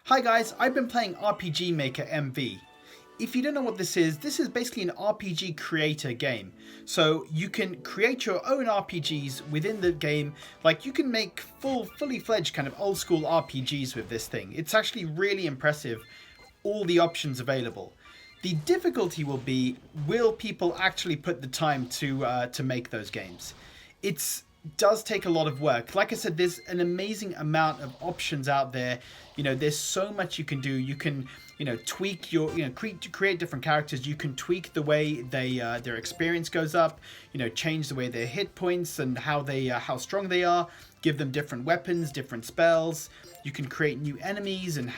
Hi guys, I've been playing RPG Maker MV. If you don't know what this is basically an RPG creator game. So you can create your own RPGs within the game. Like you can make fully fledged kind of old school RPGs with this thing. It's actually really impressive, all the options available. The difficulty will be, will people actually put the time to make those games? It does take a lot of work. Like I said, there's an amazing amount of options out there. You know, there's so much you can do. You can, tweak your, create different characters. You can tweak the way their experience goes up. Change the way their hit points and how strong they are. Give them different weapons, different spells. You can create new enemies and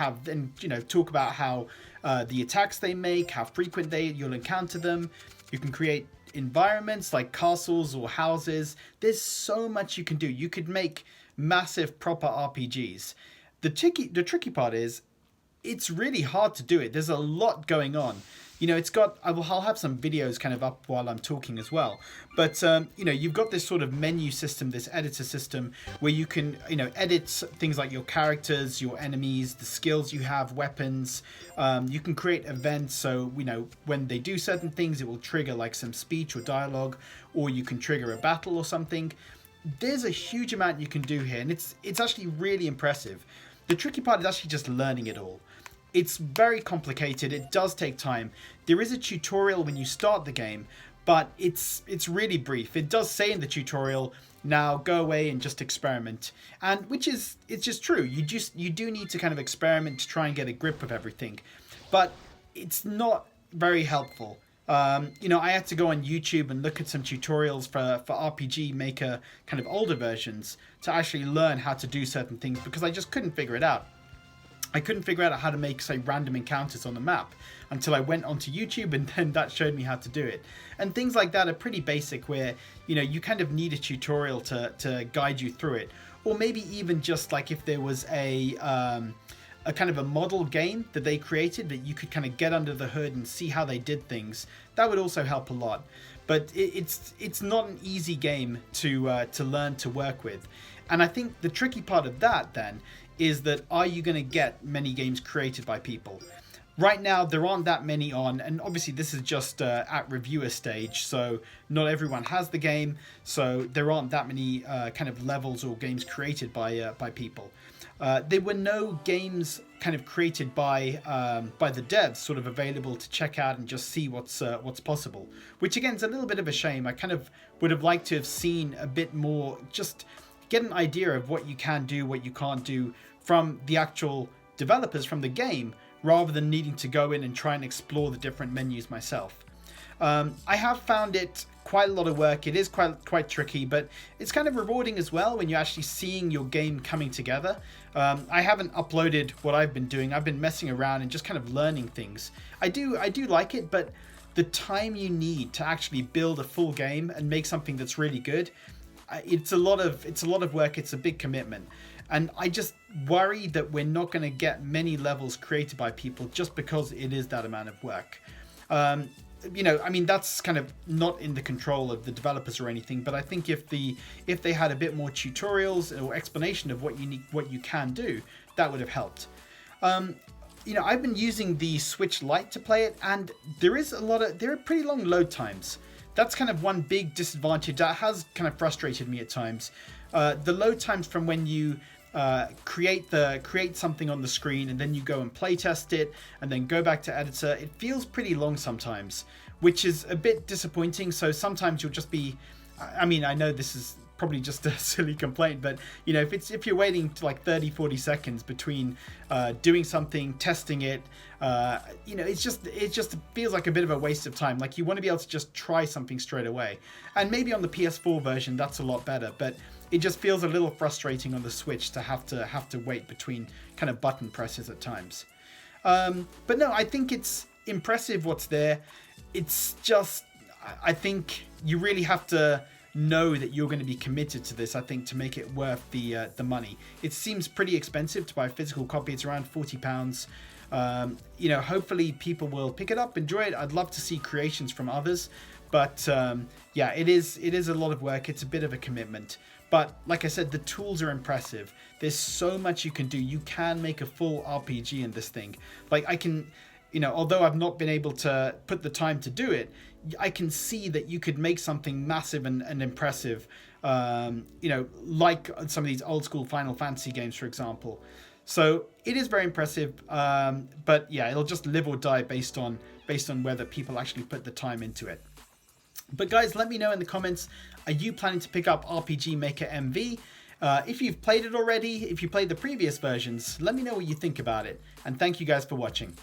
talk about how the attacks they make, how frequent you'll encounter them. You can create environments like castles or houses. There's so much you can do. You could make massive proper RPGs. The tricky part is it's really hard to do it. There's a lot going on. I'll have some videos kind of up while I'm talking as well. But, you've got this sort of menu system, this editor system, where you can, edit things like your characters, your enemies, the skills you have, weapons. You can create events. So, when they do certain things, it will trigger like some speech or dialogue, or you can trigger a battle or something. There's a huge amount you can do here, and it's actually really impressive. The tricky part is actually just learning it all. It's very complicated. It does take time. There is a tutorial when you start the game, but it's really brief. It does say in the tutorial, now go away and just experiment, and it's just true. You do need to kind of experiment to try and get a grip of everything, but it's not very helpful. I had to go on YouTube and look at some tutorials for RPG Maker kind of older versions to actually learn how to do certain things because I just couldn't figure it out. I couldn't figure out how to make, say, random encounters on the map until I went onto YouTube, and then that showed me how to do it. And things like that are pretty basic where, you kind of need a tutorial to guide you through it. Or maybe even just like if there was a kind of a model game that they created that you could kind of get under the hood and see how they did things. That would also help a lot. But it's not an easy game to learn to work with. And I think the tricky part of that then is that are you going to get many games created by people? Right now, there aren't that many on, and obviously this is just at reviewer stage, so not everyone has the game, so there aren't that many kind of levels or games created by people. There were no games kind of created by the devs sort of available to check out and just see what's possible, which again is a little bit of a shame. I kind of would have liked to have seen a bit more, just get an idea of what you can do, what you can't do from the actual developers from the game, rather than needing to go in and try and explore the different menus myself. I have found it quite a lot of work. It is quite tricky, but it's kind of rewarding as well when you're actually seeing your game coming together. I haven't uploaded what I've been doing. I've been messing around and just kind of learning things. I do like it, but the time you need to actually build a full game and make something that's really good, it's a lot of work. It's a big commitment. And I just worry that we're not going to get many levels created by people just because it is that amount of work. That's kind of not in the control of the developers or anything, but I think if they had a bit more tutorials or explanation of what you can do, that would have helped. I've been using the Switch Lite to play it, and there are pretty long load times. That's kind of one big disadvantage that has kind of frustrated me at times. The load times from when you create something on the screen and then you go and play test it and then go back to editor, it feels pretty long sometimes, which is a bit disappointing. So sometimes you'll just be, I know this is probably just a silly complaint, but if you're waiting to like 30-40 seconds between doing something, testing it, it just feels like a bit of a waste of time. Like you want to be able to just try something straight away. And maybe on the PS4 version that's a lot better, but it just feels a little frustrating on the Switch to have to wait between kind of button presses at times. But no, I think it's impressive what's there. It's just, I think you really have to know that you're going to be committed to this, I think, to make it worth the money. It seems pretty expensive to buy a physical copy. It's around £40. Hopefully people will pick it up, enjoy it. I'd love to see creations from others, but it is a lot of work. It's a bit of a commitment. But like I said, the tools are impressive. There's so much you can do. You can make a full RPG in this thing. Like I can, although I've not been able to put the time to do it, I can see that you could make something massive and impressive, like some of these old school Final Fantasy games, for example. So it is very impressive, but yeah, it'll just live or die based on whether people actually put the time into it. But guys, let me know in the comments, are you planning to pick up RPG Maker MV? If you've played it already, if you played the previous versions, let me know what you think about it. And thank you guys for watching.